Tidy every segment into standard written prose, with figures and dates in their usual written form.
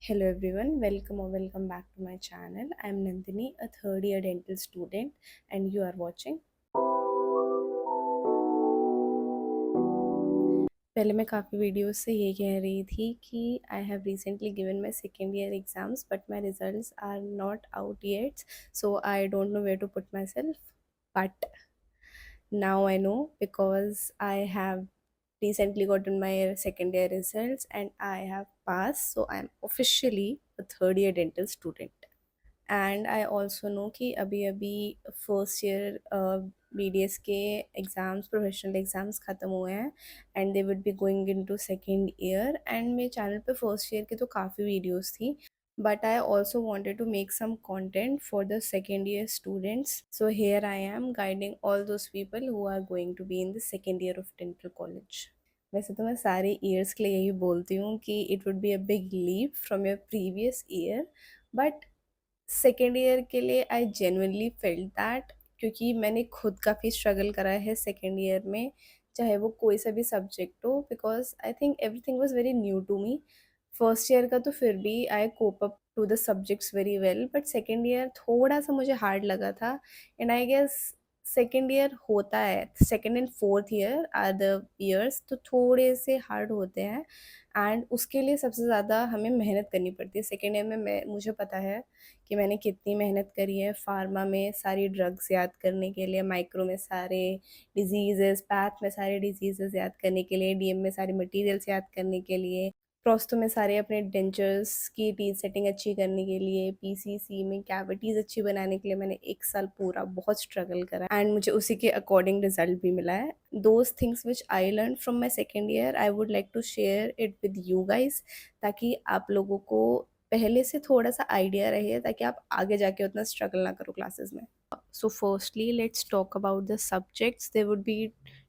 Hello everyone, welcome or welcome back to my channel. I am Nandini, a third year dental student, and you are watching. पहले मैं काफ़ी videos से ये कह रही थी कि I have recently given my second year exams but my results are not out yet, so I don't know where to put myself. But now I know because I have recently gotten my second year results and I have passed, so I'm officially a third year dental student. And I also know कि अभी अभी first year BDS के एग्ज़ाम्स, professional exams ख़त्म हुए हैं and they would be going into second year. And मेरे channel पे फर्स्ट ईयर की तो काफ़ी वीडियोस थी, but I also wanted to make some content for the second year students. So here I am guiding all those people who are going to be in the second year of dental college. वैसे तो मैं सारे years के लिए यही बोलती हूँ कि it would be a big leap from your previous year, but second year के लिए आई जेन्युइनली फेल्ट दैट, क्योंकि मैंने खुद काफ़ी स्ट्रगल करा है सेकेंड ईयर में, चाहे वो कोई सा भी सब्जेक्ट हो, because I think everything was very new to me. First year का तो फिर भी I cope up to the subjects very well, but second year थोड़ा सा मुझे हार्ड लगा था. And I guess second year होता है, second and fourth year are the years, तो थोड़े से हार्ड होते हैं एंड उसके लिए सबसे ज़्यादा हमें मेहनत करनी पड़ती है. सेकेंड ईयर में मुझे पता है कि मैंने कितनी मेहनत करी है फार्मा में सारी ड्रग्स याद करने के लिए, माइक्रो में सारे डिजीज़ेस, पैथ में सारे डिजीज़ेस याद करने के लिए, DM में सारे मटेरियल्स याद करने के लिए, प्रोस्तो में सारे अपने डेंचर्स की टीथ सेटिंग अच्छी करने के लिए, PCC में कैविटीज़ अच्छी बनाने के लिए मैंने 1 साल पूरा बहुत स्ट्रगल करा एंड मुझे उसी के अकॉर्डिंग रिजल्ट भी मिला है. Those things which I learn from my second year I would like to share it with you guys, ताकि आप लोगों को पहले से थोड़ा सा आइडिया रहे, ताकि आप आगे जाके उतना स्ट्रगल ना करो क्लासेस में. So firstly, let's talk about the subjects. There would be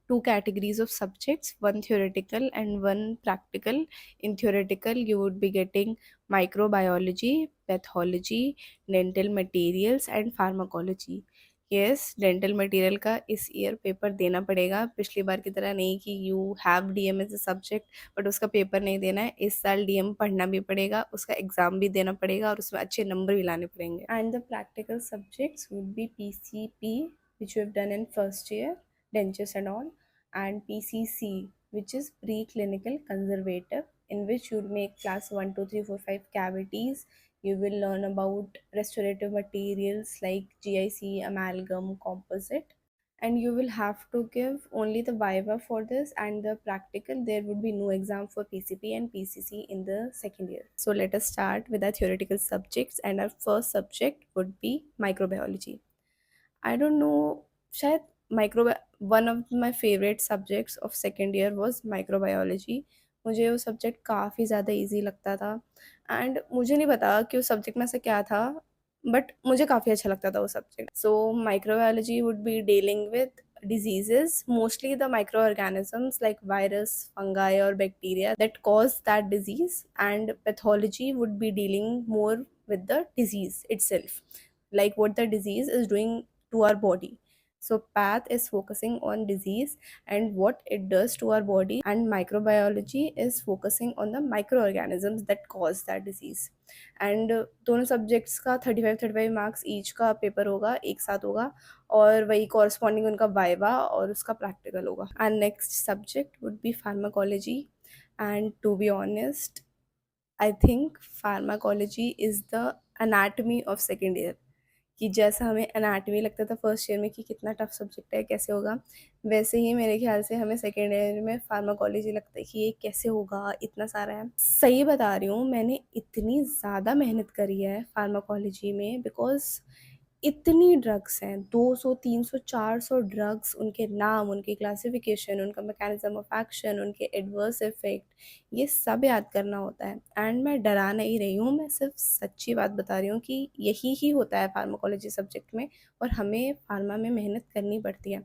two categories of subjects, one theoretical and one practical. In theoretical, you would be getting microbiology, pathology, dental materials and pharmacology. Yes, dental material का इस year paper देना पड़ेगा. पिछली बार की तरह नहीं कि you have DM as a subject but उसका पेपर नहीं देना है. इस साल DM पढ़ना भी पड़ेगा, उसका एग्ज़ाम भी देना पड़ेगा और उसमें अच्छे नंबर भी लाने पड़ेंगे. And the practical subjects would be PCP which you have done in first year, dentures and all, and PCC which is preclinical conservative, in which you will make class 1 2 3 4 5 cavities. You will learn about restorative materials like GIC, amalgam, composite, and you will have to give only the viva for this and the practical. There would be no exam for PCP and PCC in the second year. So let us start with our theoretical subjects, and our first subject would be microbiology. I don't know, शायद micro one of my favourite subjects of second year was microbiology. मुझे वो subject काफ़ी ज़्यादा easy लगता था and मुझे नहीं पता कि उस सब्जेक्ट में से क्या था, बट मुझे काफ़ी अच्छा लगता था वो subject. So microbiology would be dealing with diseases, mostly the microorganisms like virus, fungi or bacteria that cause that disease, and pathology would be dealing more with the disease itself, like what the disease is doing to our body. So path is focusing on disease and what it does to our body, and microbiology is focusing on the microorganisms that cause that disease. And दोनों subjects का 35 marks each का paper होगा, एक साथ होगा, और वही corresponding उनका वाइवा और उसका प्रैक्टिकल होगा. And next subject would be pharmacology. And to be honest, I think pharmacology is the anatomy of second year. कि जैसा हमें एनाटॉमी लगता था फर्स्ट ईयर में कि कितना टफ सब्जेक्ट है, कैसे होगा, वैसे ही मेरे ख्याल से हमें सेकेंड ईयर में फार्माकोलॉजी लगता है कि ये कैसे होगा, इतना सारा है. सही बता रही हूँ, मैंने इतनी ज़्यादा मेहनत करी है फार्माकोलॉजी में, बिकॉज इतनी ड्रग्स हैं, 200 300 400 ड्रग्स, उनके नाम, उनकी क्लासिफिकेशन, उनका मैकेनिज्म ऑफ एक्शन, उनके एडवर्स इफेक्ट, ये सब याद करना होता है. एंड मैं डरा नहीं रही हूँ, मैं सिर्फ सच्ची बात बता रही हूँ कि यही ही होता है फार्माकोलॉजी सब्जेक्ट में, और हमें फार्मा में मेहनत करनी पड़ती है.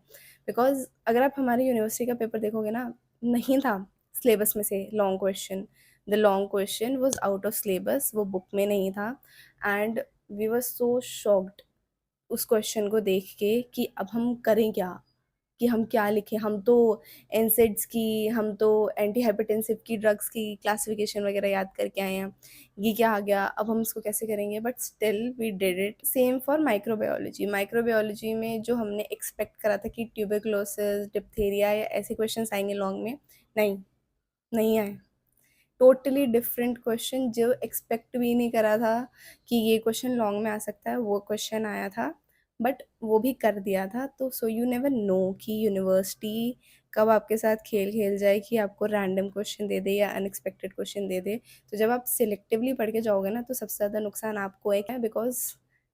बिकॉज अगर आप हमारी यूनिवर्सिटी का पेपर देखोगे ना, नहीं था सिलेबस में से long question. The long question was out of syllabus, वो बुक में नहीं था. And we were so shocked उस क्वेश्चन को देख के कि अब हम करें क्या, कि हम क्या लिखें, हम तो एनसेड्स की, हम तो एंटी हाइपरटेंसिव की ड्रग्स की क्लासिफिकेशन वगैरह याद करके आए हैं, ये क्या आ गया, अब हम इसको कैसे करेंगे, but still we did it. Same for microbiology. Microbiology में जो हमने एक्सपेक्ट करा था कि ट्यूबरकुलोसिस, डिप्थीरिया या ऐसे क्वेश्चन आएंगे लॉन्ग में, नहीं, नहीं आए। टोटली डिफरेंट क्वेश्चन, जो एक्सपेक्ट भी नहीं करा था कि ये क्वेश्चन लॉन्ग में आ सकता है, वो क्वेश्चन आया था, बट वो भी कर दिया था। तो सो यू नेवर नो कि यूनिवर्सिटी कब आपके साथ खेल खेल जाए कि आपको रैंडम क्वेश्चन दे दे या अनएक्सपेक्टेड क्वेश्चन दे दे। तो जब आप सिलेक्टिवली पढ़ के जाओगे ना, तो सबसे ज़्यादा नुकसान आपको है, क्या, बिकॉज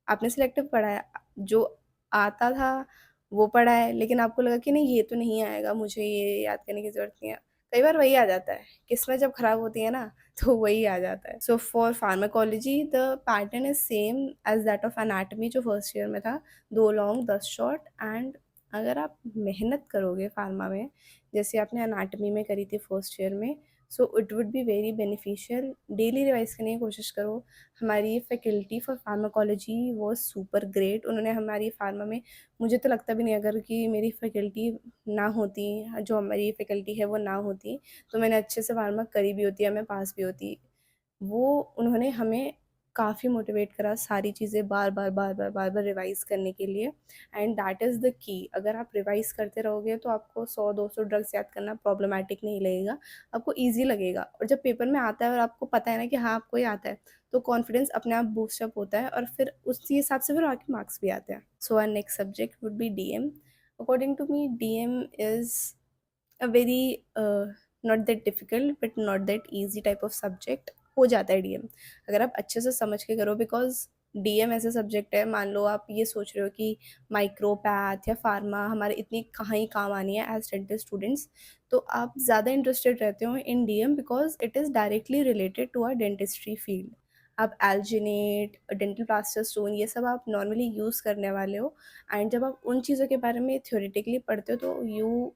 आपने सिलेक्टिव पढ़ा है, जो आता था वो पढ़ा है, लेकिन आपको लगा कि नहीं ये तो नहीं आएगा, मुझे ये याद करने की ज़रूरत नहीं है। कई बार वही आ जाता है, किस्मत जब खराब होती है ना, तो वही आ जाता है। So for pharmacology the pattern is same as that of anatomy, जो फर्स्ट ईयर में था, 2 लॉन्ग 10 शॉर्ट। एंड अगर आप मेहनत करोगे फार्मा में, जैसे आपने एनाटमी में करी थी फर्स्ट ईयर में, so it would be very beneficial. Daily revise करने की कोशिश करो। हमारी faculty for pharmacology was super great. उन्होंने हमारी फार्मा में, मुझे तो लगता भी नहीं अगर कि मेरी फैकल्टी ना होती, जो हमारी फैकल्टी है वो ना होती, तो मैंने अच्छे से फार्मा करी भी होती या मैं पास भी होती। वो उन्होंने हमें काफ़ी मोटिवेट करा सारी चीज़ें बार बार बार बार बार बार रिवाइज़ करने के लिए। And that is the key. अगर आप रिवाइज़ करते रहोगे तो आपको 100-200 ड्रग्स याद करना प्रॉब्लमैटिक नहीं लगेगा, आपको ईजी लगेगा। और जब पेपर में आता है और आपको पता है ना कि हाँ आपको ये आता है, तो कॉन्फिडेंस अपने आप बूस्टअप होता है, और फिर उसी हिसाब से फिर आके मार्क्स भी आते हैं। So our next subject would be DM. According to me DM is a very not that difficult but not that easy type of subject. हो जाता है डीएम, अगर आप अच्छे से समझ के करो, बिकॉज़ डीएम ऐसा सब्जेक्ट है, मान लो आप ये सोच रहे हो कि माइक्रोपैथ या फार्मा हमारे इतनी कहाँ ही काम आनी है एज़ डेंटल स्टूडेंट्स, तो आप ज़्यादा इंटरेस्टेड रहते हो in DM because it is directly related to our dentistry field. आप एल्जिनेट, डेंटल प्लास्टर स्टोन, ये सब आप नॉर्मली यूज़ करने वाले हो। एंड जब आप उन चीज़ों के बारे में थ्योरेटिकली पढ़ते हो, तो you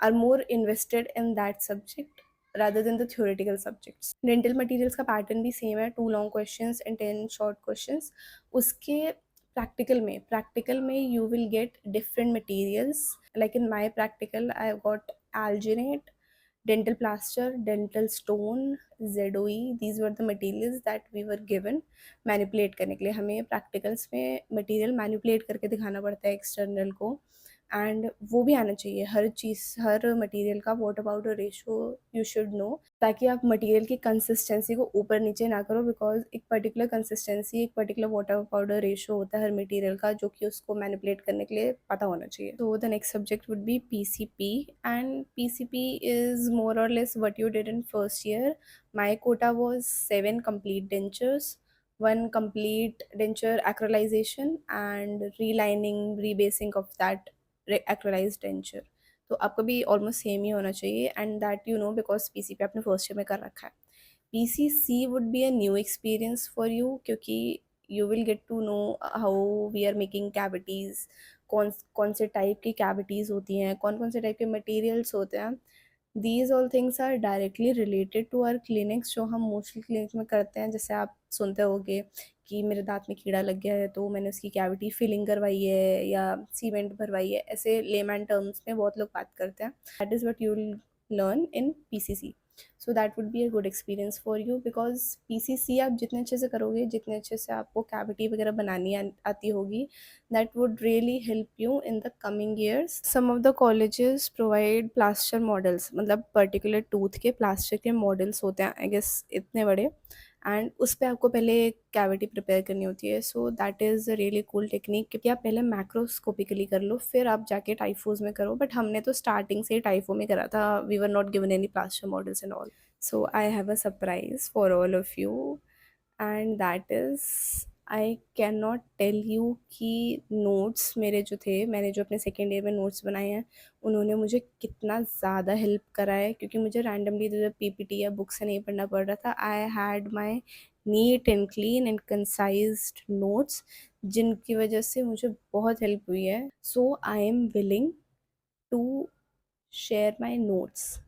are more invested in that subject rather than the theoretical subjects. Dental materials का pattern भी same है, 2 long questions and 10 short questions. उसके practical में you will get different materials. Like in my practical I got alginate, dental plaster, dental stone, ZOE. These were the materials that we were given manipulate करने के लिए। हमें practicals में material manipulate करके दिखाना पड़ता है external को। एंड वो भी आना चाहिए, हर चीज़, हर मटेरियल का water powder ratio you should know, ताकि आप मटेरियल की कंसिस्टेंसी को ऊपर नीचे ना करो, बिकॉज एक पर्टिकुलर कंसिस्टेंसी, एक पर्टिकुलर वाटर पाउडर रेशो होता है हर मटेरियल का, जो कि उसको मैनिपुलेट करने के लिए पता होना चाहिए। तो the next subject would be PCP. And PCP is more or less what you did in first year. My quota was 7 complete dentures, 1 complete denture acrylization and relining, rebasing of that acrylised denture. तो आपका भी almost same ही होना चाहिए, and that you know because PCP आपने first year में कर रखा है। PCC would be a new experience for you, क्योंकि you will get to know how we are making cavities, कौन कौन से टाइप की कैविटीज़ होती हैं, कौन कौन से टाइप के मटेरियल्स होते हैं। These all things are directly related to our clinics, जो हम मोस्टली क्लिनिक में करते हैं। जैसे आप सुनते होगे कि मेरे दांत में कीड़ा लग गया है, तो मैंने उसकी कैविटी फिलिंग करवाई है या सीमेंट भरवाई है, ऐसे लेमैन टर्म्स में बहुत लोग बात करते हैं। That is what you will learn in PCC. So that would be a good experience for you, because PCC आप जितने अच्छे से करोगे, जितने अच्छे से आपको कैविटी वगैरह बनानी आती होगी, that would really help you in the coming years. Some of the colleges provide plaster models, मतलब particular tooth के plaster के models होते हैं, I guess इतने बड़े, एंड उस पर आपको पहले कैविटी प्रिपेयर करनी होती है। So that is a really cool technique, क्योंकि आप पहले मैक्रोस्कोपिकली कर लो, फिर आप जाके टाइफोज में करो। बट हमने तो स्टार्टिंग से ही टाइफो में करा था, we were not given any plaster models and all. So I have a surprise for all of you, and that is, I can not tell you कि नोट्स मेरे जो थे, मैंने जो अपने सेकेंड ईयर में नोट्स बनाए हैं, उन्होंने मुझे कितना ज़्यादा हेल्प करा है, क्योंकि मुझे रैंडमली इधर पीपीटी या बुक से नहीं पढ़ना पड़ रहा था। I had my neat and clean and concised notes, जिनकी वजह से मुझे बहुत हेल्प हुई है। So I am willing to share my notes,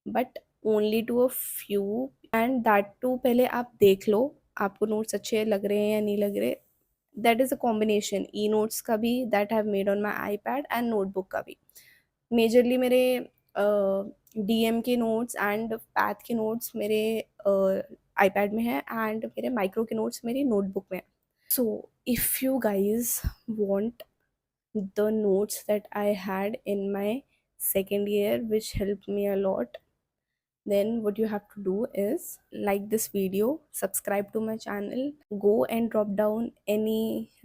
but only to a few, and that too पहले आप देख लो आपको नोट्स अच्छे लग रहे हैं या नहीं लग रहे, that is a combination e notes का भी that have made on my eye pad and notebook का भी। मेजरली मेरे डीएम के नोट्स एंड पैथ के नोट्स मेरे आई पैड में है एंड मेरे माइक्रो के नोट्स मेरी नोटबुक में है। So if you guys want the notes that I had in my second year, which helped me a lot, then what you have to do is like this video, subscribe to my channel, go and drop down any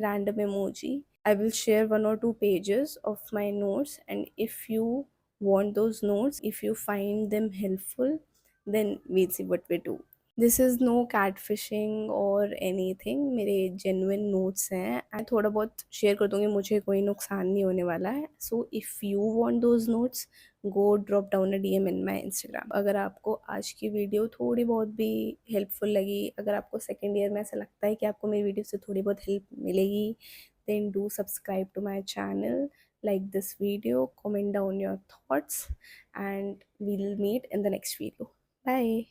random emoji. I will share one or two pages of my notes, and if you want those notes, if you find them helpful, then we'll see what we do. This is no catfishing और anything, मेरे genuine notes हैं and थोड़ा बहुत share कर दूँगी, मुझे कोई नुकसान नहीं होने वाला है। So if you want those notes, go drop down a DM in my Instagram. अगर आपको आज की वीडियो थोड़ी बहुत भी हेल्पफुल लगी, अगर आपको सेकंड ईयर में ऐसा लगता है कि आपको मेरी वीडियो से थोड़ी बहुत हेल्प मिलेगी, then do subscribe to my channel, like this video, comment down your thoughts, and we'll meet in the next video. Bye.